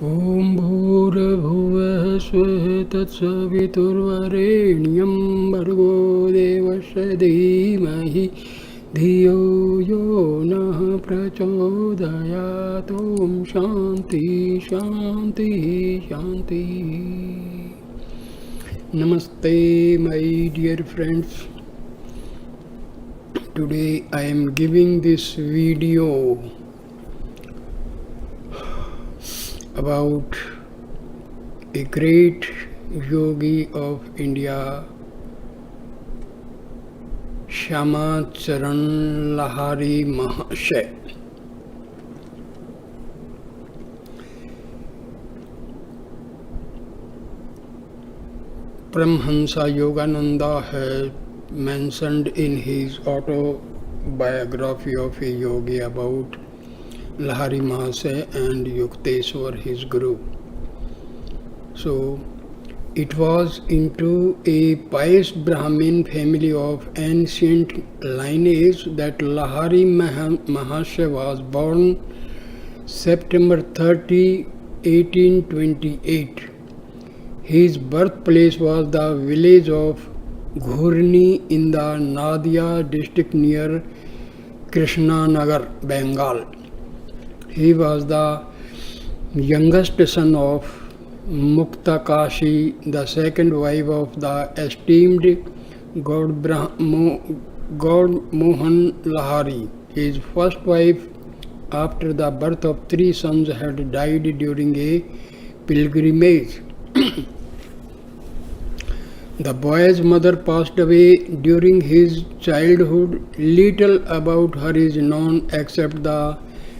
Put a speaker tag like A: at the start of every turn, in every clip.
A: ॐ भूर्भुवः स्वः तत्सवितुर्वरेण्यं भर्गो देवस्य धीमहि धियो यो नः प्रचोदयात्। ॐ शान्ति शान्ति शान्ति। Namaste my dear friends. Today I am giving this video about a great yogi of India, Shyama Charan Lahiri Mahasaya. Paramahansa Yogananda has mentioned in his autobiography of a yogi about Lahiri Mahasaya and Yukteswar, his guru. So, it was into a pious Brahmin family of ancient lineage that Lahiri Mahasaya was born September 30, 1828. His birthplace was the village of Ghurni in the Nadia district near Krishnanagar, Bengal. He was the youngest son of Mukta Kashi, the second wife of the esteemed God Mohan Lahiri. His first wife, after the birth of three sons, had died during a pilgrimage. The boy's mother passed away during his childhood. Little about her is known except the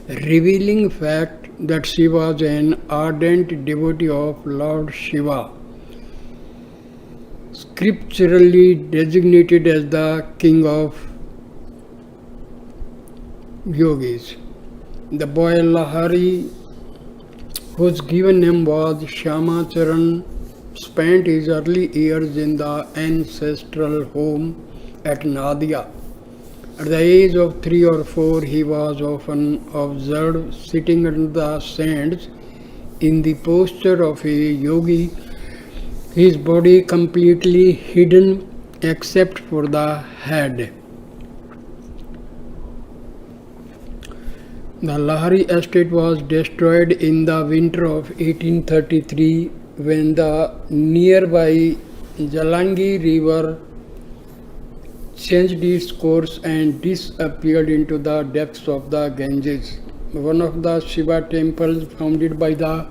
A: revealing fact that she was an ardent devotee of Lord Shiva, scripturally designated as the king of yogis. The boy Lahiri, whose given name was Shyamacharan, spent his early years in the ancestral home at Nadia. At the age of 3 or 4, he was often observed sitting under the sands in the posture of a yogi, his body completely hidden except for the head. The Lahiri estate was destroyed in the winter of 1833 when the nearby Jalangi river changed its course and disappeared into the depths of the Ganges. One of the Shiva temples founded by the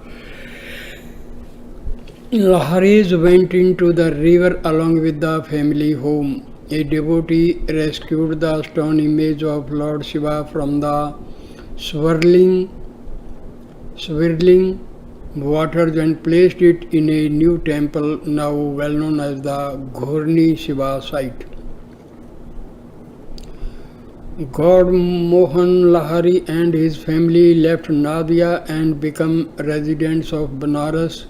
A: Lahiris went into the river along with the family home. A devotee rescued the stone image of Lord Shiva from the swirling waters and placed it in a new temple now well known as the Ghurni Shiva site. God Mohan Lahiri and his family left Nadia and became residents of Banaras,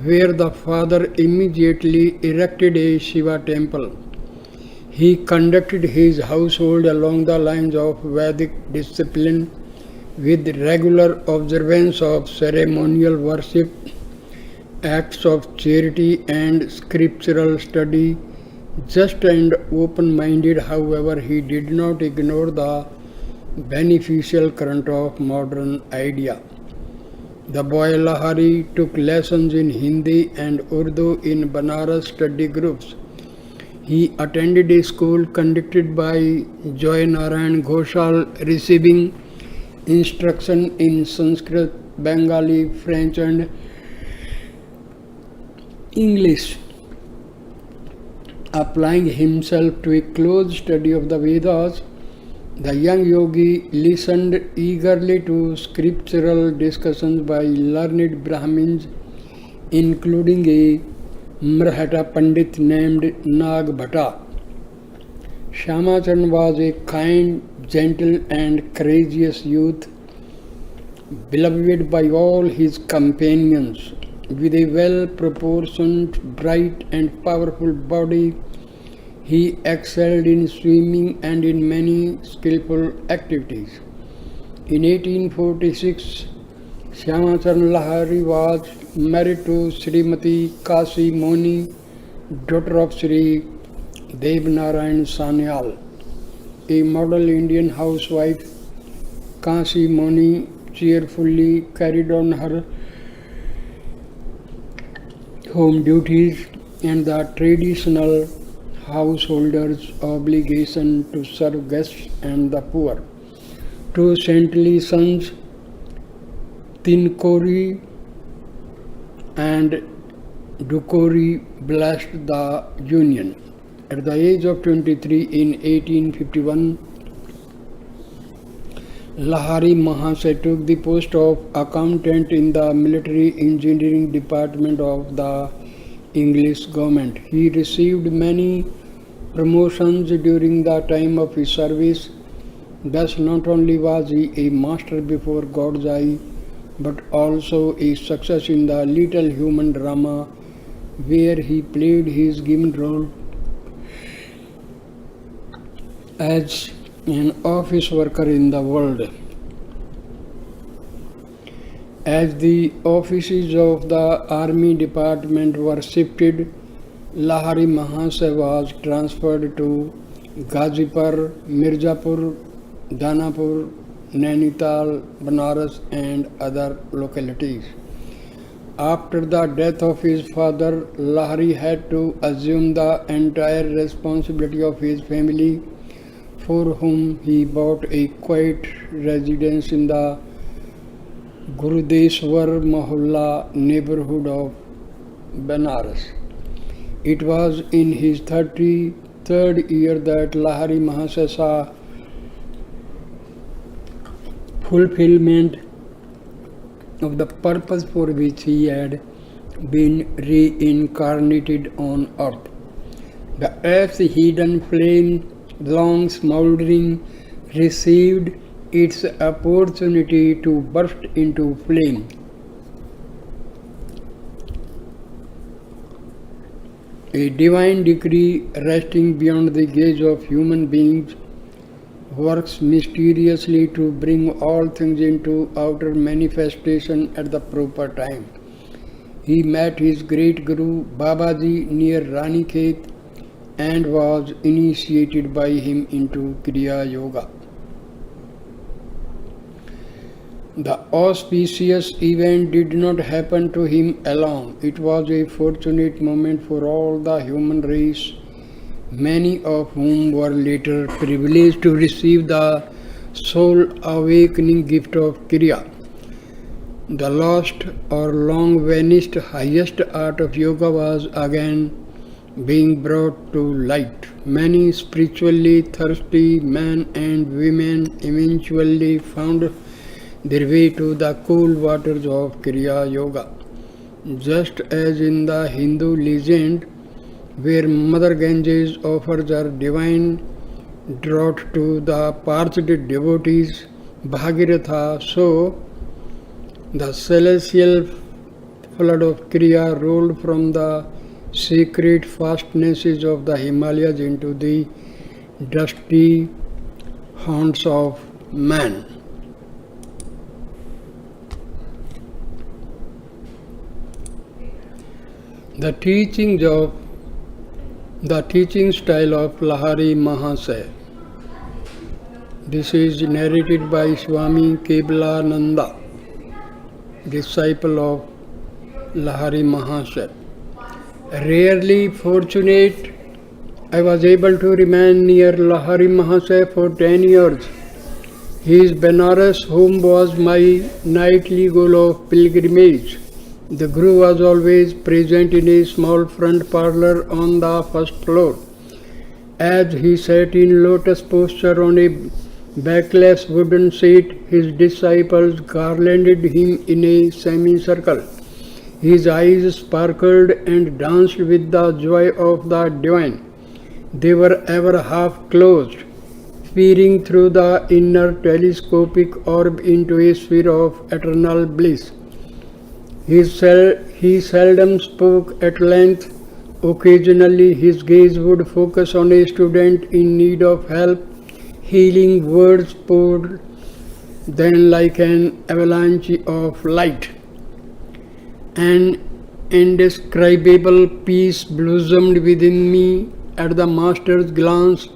A: where the father immediately erected a Shiva temple. He conducted his household along the lines of Vedic discipline with regular observance of ceremonial worship, acts of charity and scriptural study. Just and open-minded, however, he did not ignore the beneficial current of modern idea. The boy Lahiri took lessons in Hindi and Urdu in Banaras study groups. He attended a school conducted by Joy Narayan Ghoshal, receiving instruction in Sanskrit, Bengali, French and English. Applying himself to a close study of the Vedas, the young yogi listened eagerly to scriptural discussions by learned Brahmins, including a Marathwada Pandit named Nag Bhatta. Shyamacharan was a kind, gentle and courageous youth, beloved by all his companions. With a well-proportioned, bright and powerful body, he excelled in swimming and in many skillful activities. In 1846, Shyama Charan Lahiri was married to Srimati Kasi Moni, daughter of Sri Devnarayan Sanyal, a model Indian housewife. Kasi Moni cheerfully carried on her home duties and the traditional householder's obligation to serve guests and the poor. Two saintly sons, Tinkori and Dukori, blessed the union. At the age of 23 in 1851, Lahiri Mahasaya took the post of accountant in the military engineering department of the English government. He received many promotions during the time of his service. Thus, not only was he a master before God's eye, but also a success in the little human drama where he played his given role as an office worker in the world. As the offices of the army department were shifted, Lahiri Mahasaya was transferred to Gazipur, Mirzapur, Danapur, Nainital, Banaras and other localities. After the death of his father, Lahiri had to assume the entire responsibility of his family, for whom he bought a quiet residence in the Gurudeshwar Mohalla neighborhood of Banaras. It was in his 33rd year that Lahiri Mahasaya saw fulfillment of the purpose for which he had been reincarnated on earth. The earth's hidden flame, long smouldering, received its opportunity to burst into flame. A divine decree resting beyond the gaze of human beings works mysteriously to bring all things into outer manifestation at the proper time. He met his great Guru Babaji near Ranikhet and was initiated by him into Kriya Yoga. The auspicious event did not happen to him alone. It was a fortunate moment for all the human race, many of whom were later privileged to receive the soul awakening gift of Kriya. The lost or long vanished highest art of yoga was again being brought to light. Many spiritually thirsty men and women eventually found their way to the cool waters of Kriya Yoga. Just as in the Hindu legend, where Mother Ganges offers her divine draught to the parched devotees, Bhagiratha, so the celestial flood of Kriya rolled from the sacred fastnesses of the Himalayas into the dusty haunts of man. The teaching style of Lahiri Mahasaya. This is narrated by Swami Kebalaనంద, disciple of Lahiri Mahasaya. Rarely fortunate, I was able to remain near Lahiri Mahasaya for 10 years. His Benares home was my nightly goal of pilgrimage. The Guru was always present in a small front parlor on the first floor. As he sat in lotus posture on a backless wooden seat, his disciples garlanded him in a semicircle. His eyes sparkled and danced with the joy of the divine. They were ever half closed, peering through the inner telescopic orb into a sphere of eternal bliss. He seldom spoke at length. Occasionally his gaze would focus on a student in need of help. Healing words poured Then, like an avalanche of light, an indescribable peace blossomed within me. At the Master's glance,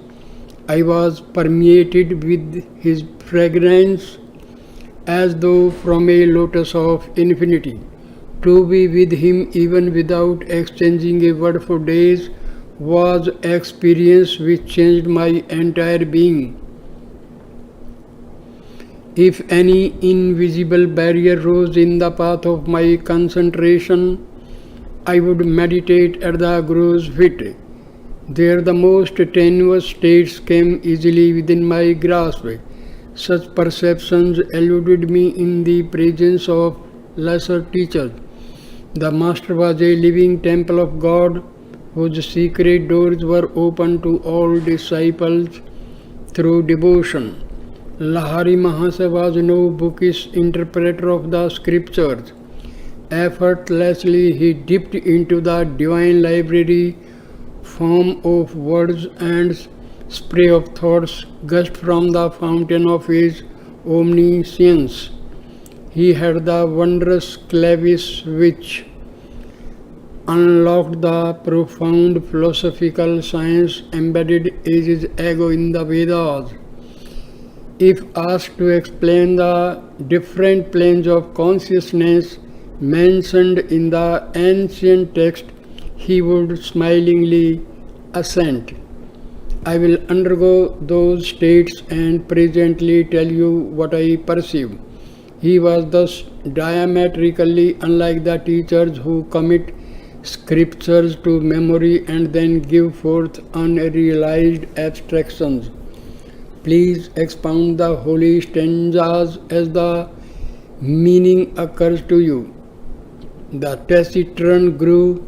A: I was permeated with his fragrance as though from a lotus of infinity. To be with him even without exchanging a word for days was an experience which changed my entire being. If any invisible barrier rose in the path of my concentration, I would meditate at the Guru's feet. There the most tenuous states came easily within my grasp. Such perceptions eluded me in the presence of lesser teachers. The Master was a living temple of God, whose secret doors were open to all disciples through devotion. Lahiri Mahasaya was no bookish interpreter of the scriptures. Effortlessly he dipped into the divine library, form of words and spray of thoughts gushed from the fountain of his omniscience. He had the wondrous clavice which unlocked the profound philosophical science embedded ages ago in the Vedas. If asked to explain the different planes of consciousness mentioned in the ancient text, he would smilingly assent. I will undergo those states and presently tell you what I perceive. He was thus diametrically unlike the teachers who commit scriptures to memory and then give forth unrealized abstractions. Please expound the holy stanzas as the meaning occurs to you. The taciturn Guru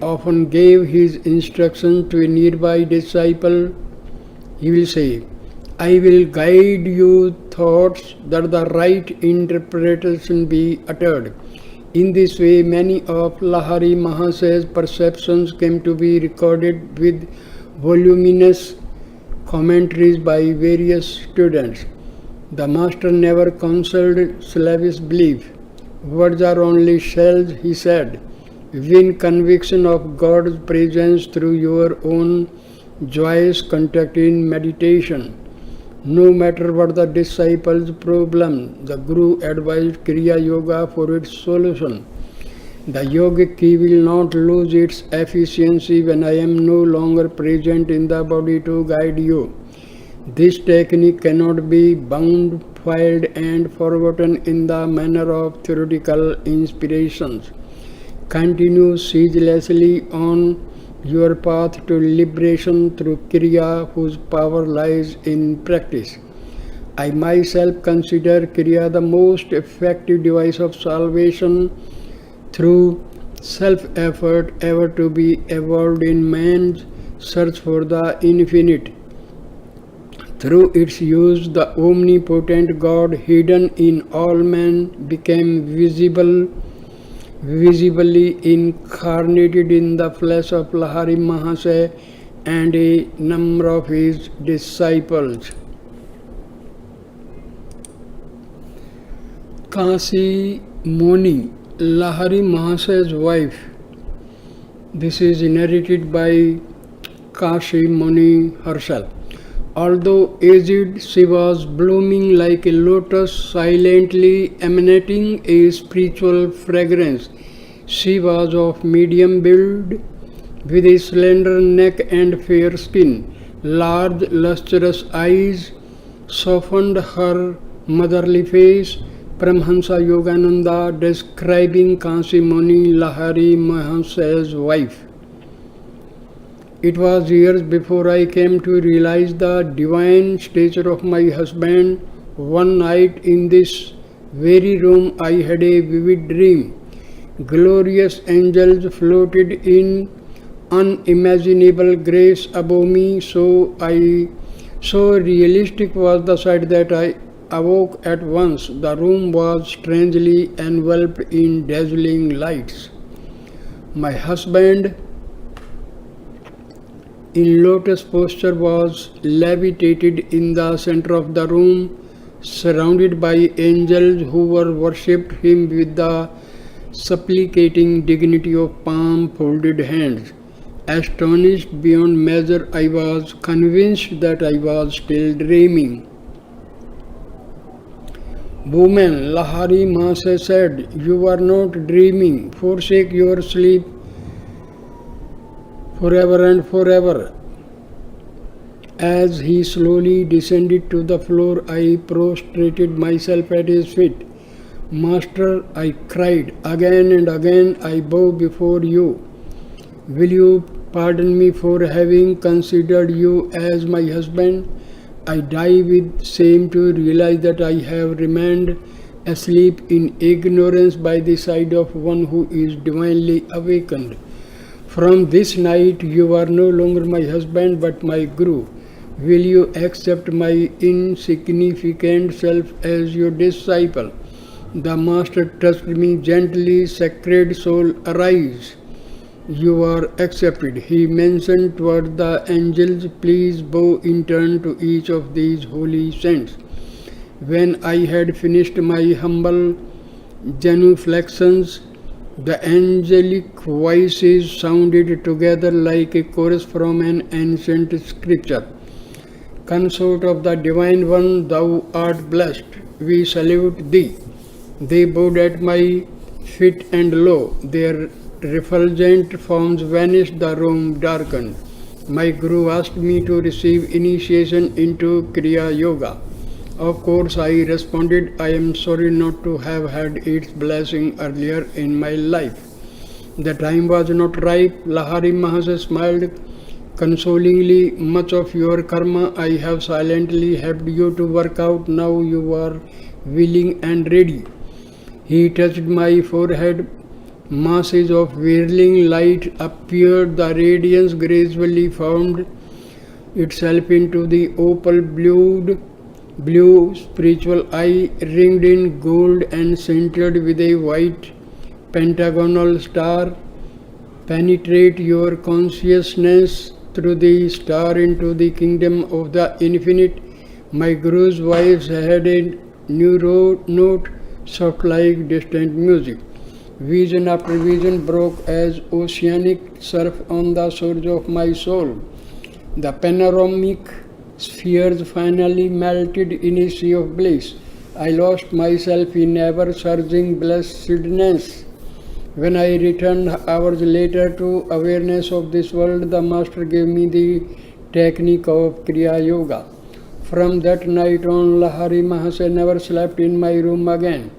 A: often gave his instructions to a nearby disciple. He will say, I will guide you thoughts that the right interpretation be uttered. In this way, many of Lahiri Mahasaya's perceptions came to be recorded with voluminous commentaries by various students. The Master never counseled slavish belief. Words are only shells, he said. Win conviction of God's presence through your own joyous contact in meditation. No matter what the disciple's problem, the Guru advised Kriya Yoga for its solution. The yogic key will not lose its efficiency when I am no longer present in the body to guide you. This technique cannot be bound, filed, and forgotten in the manner of theoretical inspirations. Continue ceaselessly on your path to liberation through Kriya, whose power lies in practice. I myself consider Kriya the most effective device of salvation through self-effort ever to be evolved in man's search for the infinite. Through its use, the omnipotent God hidden in all men became visibly incarnated in the flesh of Lahiri Mahasaya and a number of his disciples. Kasi Moni, Lahiri Mahasaya's wife. This is narrated by Kasi Moni herself. Although aged, she was blooming like a lotus, silently emanating a spiritual fragrance. She was of medium build, with a slender neck and fair skin. Large, lustrous eyes softened her motherly face. Paramhansa Yogananda, describing Kasi Muni, Lahiri Mahasaya's wife. It was years before I came to realize the divine stature of my husband. One night in this very room I had a vivid dream. Glorious angels floated in unimaginable grace above me, so realistic was the sight that I awoke at once. The room was strangely enveloped in dazzling lights. My husband, in lotus posture, was levitated in the center of the room. surrounded by angels who were worshipped him with the supplicating dignity of palm folded hands. Astonished beyond measure, I was convinced that I was still dreaming. Woman, Lahiri Mahasaya said, "You are not dreaming. Forsake your sleep forever and forever." As he slowly descended to the floor, I prostrated myself at his feet. "Master," I cried, "again and again I bow before you. Will you pardon me for having considered you as my husband? I die with shame to realize that I have remained asleep in ignorance by the side of one who is divinely awakened. From this night you are no longer my husband but my Guru. Will you accept my insignificant self as your disciple?" The Master touched me gently. "Sacred soul, arise. You are accepted." He mentioned toward the angels, "Please bow in turn to each of these holy saints." When I had finished my humble genuflections, the angelic voices sounded together like a chorus from an ancient scripture. "Consort of the Divine One, thou art blessed. We salute thee." They bowed at my feet, and lo, their refulgent forms vanished, the room darkened. My Guru asked me to receive initiation into Kriya Yoga. Of course, I responded, "I am sorry not to have had its blessing earlier in my life. The time was not ripe." Lahiri Mahasaya smiled consolingly. "Much of your karma I have silently helped you to work out. Now you are willing and ready." He touched my forehead. Masses of whirling light appeared. The radiance gradually formed itself into the opal blue spiritual eye, ringed in gold and centered with a white pentagonal star. "Penetrate your consciousness through the star into the kingdom of the infinite." My Guru's voice had a new note, soft like distant music. Vision after vision broke as oceanic surf on the shores of my soul. The panoramic spheres finally melted in a sea of bliss. I lost myself in ever-surging blessedness. When I returned hours later to awareness of this world, the Master gave me the technique of Kriya Yoga. From that night on, Lahiri Mahasaya never slept in my room again,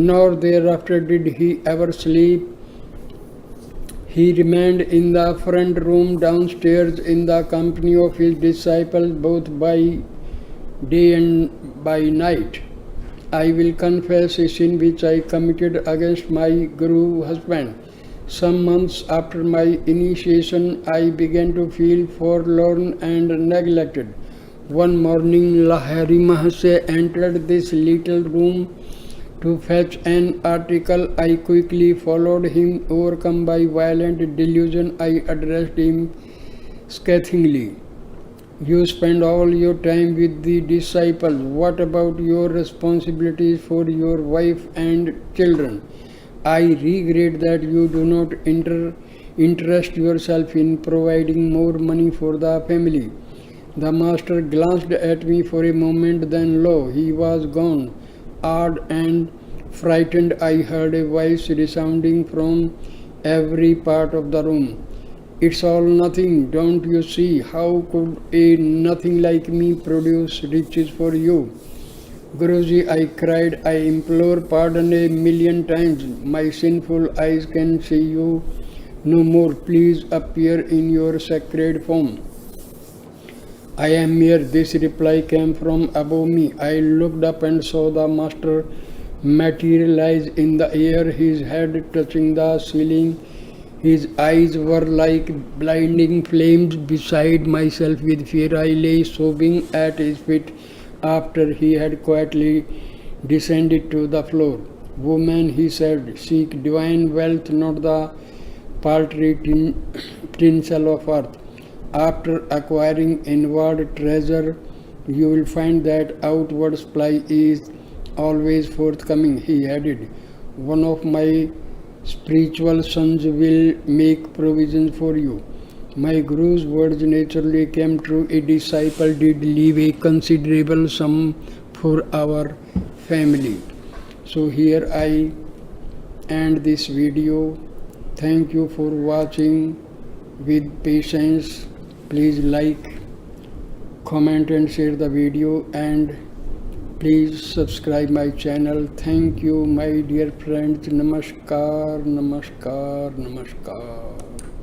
A: nor thereafter did he ever sleep. He remained in the front room downstairs in the company of his disciples both by day and by night. I will confess a sin which I committed against my Guru husband. Some months after my initiation, I began to feel forlorn and neglected. One morning, Lahiri Mahasaya entered this little room to fetch an article. I quickly followed him. Overcome by violent delusion, I addressed him scathingly. "You spend all your time with the disciples. What about your responsibilities for your wife and children? I regret that you do not interest yourself in providing more money for the family." The Master glanced at me for a moment, then lo, he was gone. Awed and frightened, I heard a voice resounding from every part of the room. "It's all nothing, don't you see? How could a nothing like me produce riches for you?" "Guruji," I cried, "I implore pardon 1,000,000 times. My sinful eyes can see you no more. Please appear in your sacred form." "I am here." This reply came from above me. I looked up and saw the Master materialize in the air, his head touching the ceiling. His eyes were like blinding flames. Beside myself with fear, I lay sobbing at his feet after he had quietly descended to the floor. "Woman," he said, "seek divine wealth, not the paltry tinsel of earth. After acquiring inward treasure, you will find that outward supply is always forthcoming. He added, one of my spiritual sons will make provision for you. My Guru's words naturally came true. A disciple did leave a considerable sum for our family. So here I end this video. Thank you for watching with patience. Please like, comment and share the video, and please subscribe my channel. Thank you my dear friends. Namaskar, namaskar, namaskar.